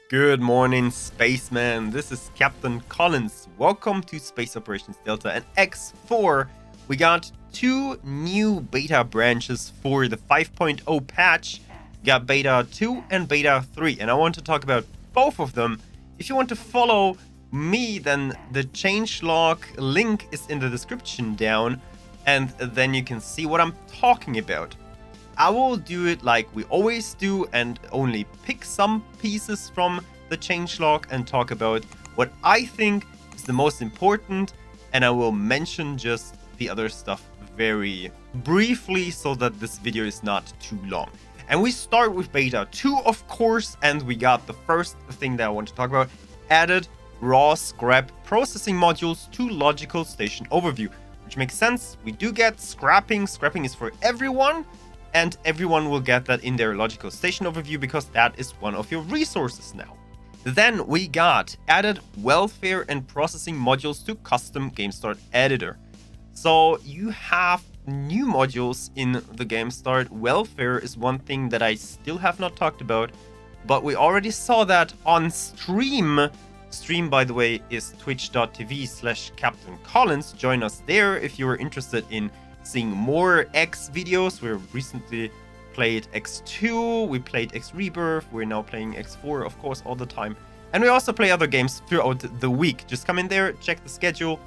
Good morning, spaceman. This is Captain Collins. Welcome to Space Operations Delta and X4. We got two new beta branches for the 5.0 patch. We got beta 2 and beta 3, and I want to talk about both of them. If you want to follow me, then the changelog link is in the description down, and then you can see what I'm talking about. I will do it like we always do and only pick some pieces from the changelog and talk about what I think is the most important, and I will mention just the other stuff very briefly so that this video is not too long. And we start with beta 2, of course, and we got the first thing that I want to talk about: added raw scrap processing modules to logical station overview, which makes sense. We do get scrapping. Scrapping is for everyone, and everyone will get that in their logical station overview because that is one of your resources now. Then we got added welfare and processing modules to custom GameStart editor. So you have new modules in the GameStart. Welfare is one thing that I still have not talked about, but we already saw that on stream. Stream, by the way, is twitch.tv/Captain Collins. Join us there if you are interested in seeing more X videos. We recently played X2, we played X Rebirth, we're now playing X4, of course, all the time. And we also play other games throughout the week. Just come in there, check the schedule,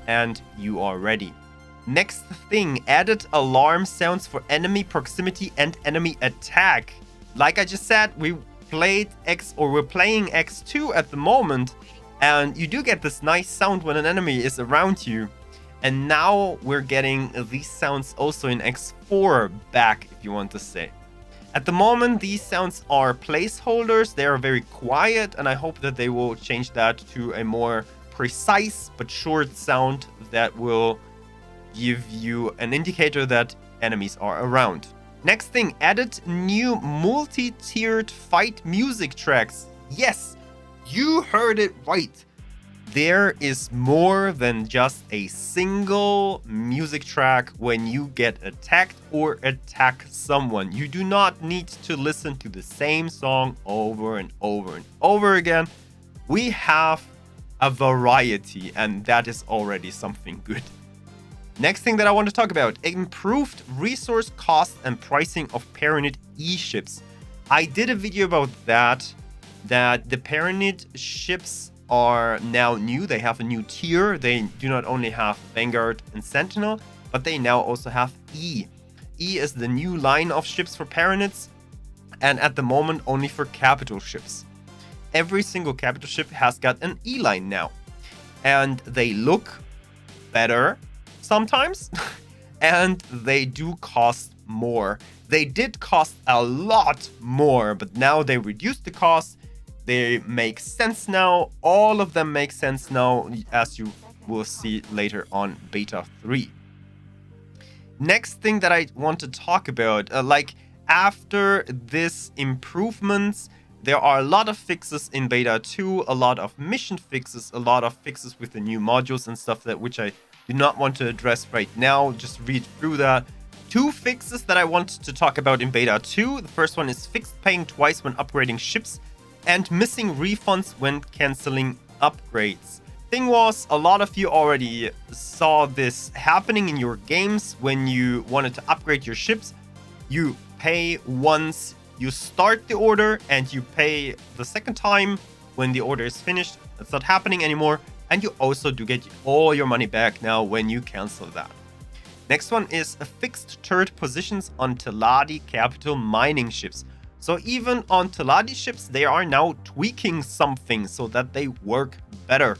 and you are ready. Next thing, added alarm sounds for enemy proximity and enemy attack. Like I just said, we're playing X2 at the moment, and you do get this nice sound when an enemy is around you. And now we're getting these sounds also in X4 back, if you want to say. At the moment, these sounds are placeholders. They are very quiet, and I hope that they will change that to a more precise but short sound that will give you an indicator that enemies are around. Next thing, added new multi-tiered fight music tracks. Yes, you heard it right. There is more than just a single music track when you get attacked or attack someone. You do not need to listen to the same song over and over and over again. We have a variety, and that is already something good. Next thing that I want to talk about: improved resource cost and pricing of Paranid E-ships. I did a video about that the Paranid ships are now new. They have a new tier. They do not only have Vanguard and Sentinel, but they now also have E. E is the new line of ships for Paranids, and at the moment only for capital ships. Every single capital ship has got an E line now, and they look better sometimes, and they do cost more. They did cost a lot more, but now they reduced the cost. They make sense now. All of them make sense now, as you will see later on beta 3. Next thing that I want to talk about, after this improvements, there are a lot of fixes in beta 2, a lot of mission fixes, a lot of fixes with the new modules and stuff that which I do not want to address right now. Just read through that. Two fixes that I want to talk about in beta 2. The first one is fixed paying twice when upgrading ships and missing refunds when canceling upgrades. Thing was, a lot of you already saw this happening in your games. When you wanted to upgrade your ships, you pay once you start the order, and you pay the second time when the order is finished. That's not happening anymore, and you also do get all your money back now when you cancel that. Next one is a fixed turret positions on Tiladi capital mining ships. So even on Tiladi ships, they are now tweaking something so that they work better.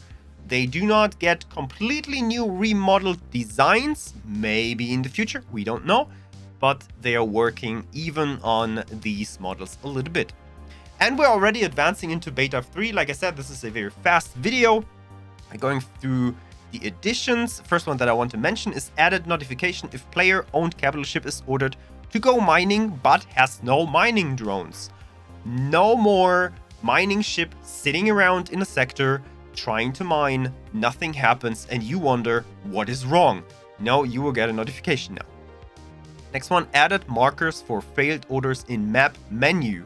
They do not get completely new remodeled designs, maybe in the future, we don't know, but they are working even on these models a little bit. And we're already advancing into beta 3. Like I said, this is a very fast video. I'm going through the additions. First one that I want to mention is added notification if player-owned capital ship is ordered to go mining but has no mining drones. No more mining ship sitting around in a sector trying to mine, nothing happens, and you wonder what is wrong. No, you will get a notification now. Next one, added markers for failed orders in map menu.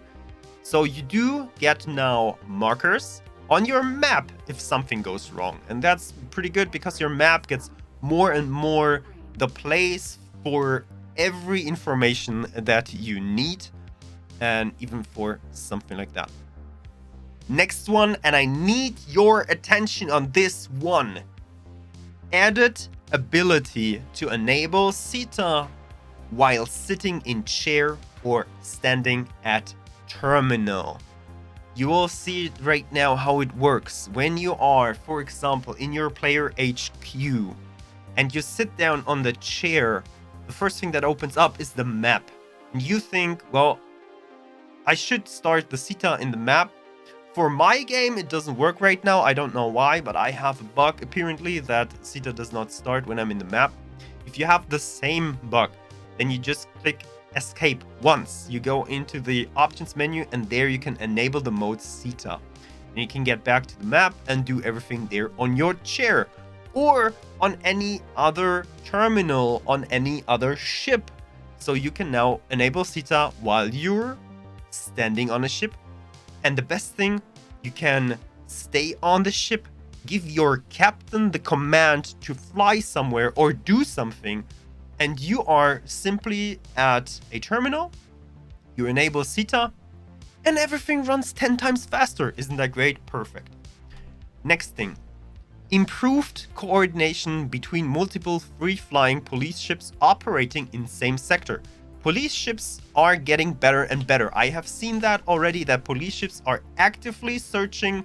So you do get now markers on your map if something goes wrong. And that's pretty good because your map gets more and more the place for every information that you need, and even for something like that. Next one, and I need your attention on this one. Added ability to enable SETA while sitting in chair or standing at terminal. You will see it right now how it works. When you are, for example, in your player HQ and you sit down on the chair, the first thing that opens up is the map. And you think, well, I should start the SETA in the map. For my game, it doesn't work right now. I don't know why, but I have a bug apparently that SETA does not start when I'm in the map. If you have the same bug, then you just click escape once. You go into the options menu and there you can enable the mode SETA. And you can get back to the map and do everything there on your chair or on any other terminal, on any other ship. So you can now enable SETA while you're standing on a ship. And the best thing, you can stay on the ship, give your captain the command to fly somewhere or do something, and you are simply at a terminal, you enable SETA, and everything runs 10 times faster. Isn't that great? Perfect. Next thing, improved coordination between multiple free-flying police ships operating in same sector. Police ships are getting better and better. I have seen that already, that police ships are actively searching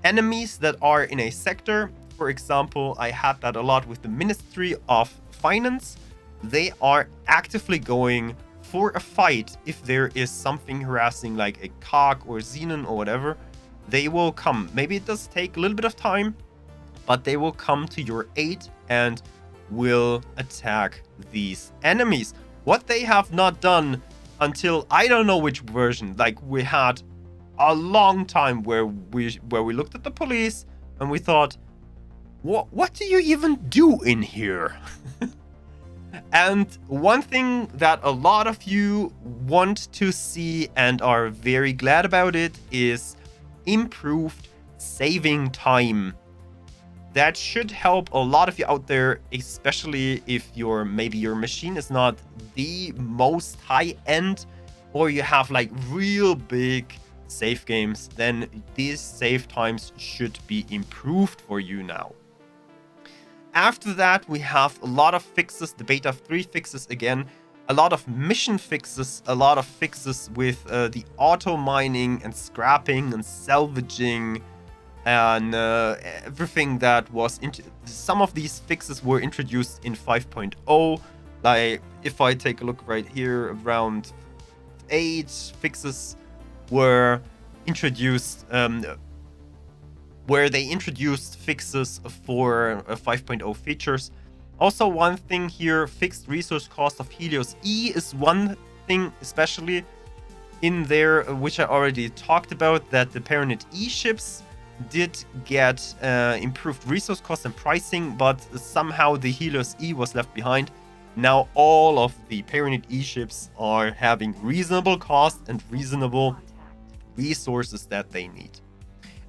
enemies that are in a sector. For example, I had that a lot with the Ministry of Finance. They are actively going for a fight. If there is something harassing like a COG or Xenon or whatever, they will come. Maybe it does take a little bit of time, but they will come to your aid and will attack these enemies. What they have not done until I don't know which version, like we had a long time where we looked at the police and we thought, what do you even do in here? And one thing that a lot of you want to see and are very glad about it is improved saving time. That should help a lot of you out there, especially if maybe your machine is not the most high end, or you have like real big save games, then these save times should be improved for you now. After that, we have a lot of fixes, the beta 3 fixes again, a lot of mission fixes, a lot of fixes with the auto mining and scrapping and salvaging, and everything that was some of these fixes were introduced in 5.0. Like if I take a look right here, around 8 fixes were introduced, where they introduced fixes for 5.0 features. Also, one thing here, fixed resource cost of Helios E is one thing especially in there, which I already talked about, that the Paranoid E ships did get improved resource cost and pricing, but somehow the Helios E was left behind. Now all of the Paranoid E ships are having reasonable cost and reasonable resources that they need.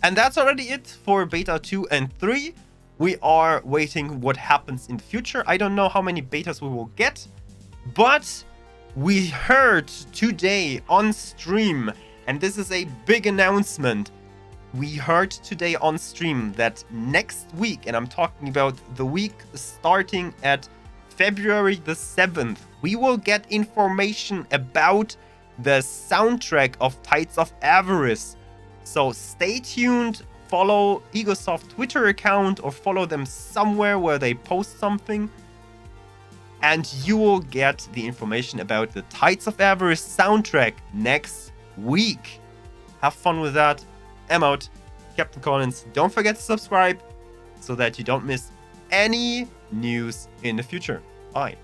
And that's already it for beta 2 and 3. We are waiting what happens in the future. I don't know how many betas we will get, but we heard today on stream, and this is a big announcement. We heard today on stream that next week, and I'm talking about the week starting at February the 7th, we will get information about the soundtrack of Tides of Avarice. So stay tuned, follow Egosoft Twitter account or follow them somewhere where they post something, and you will get the information about the Tides of Avarice soundtrack next week. Have fun with that. I'm out. Captain Collins. Don't forget to subscribe so that you don't miss any news in the future. Bye.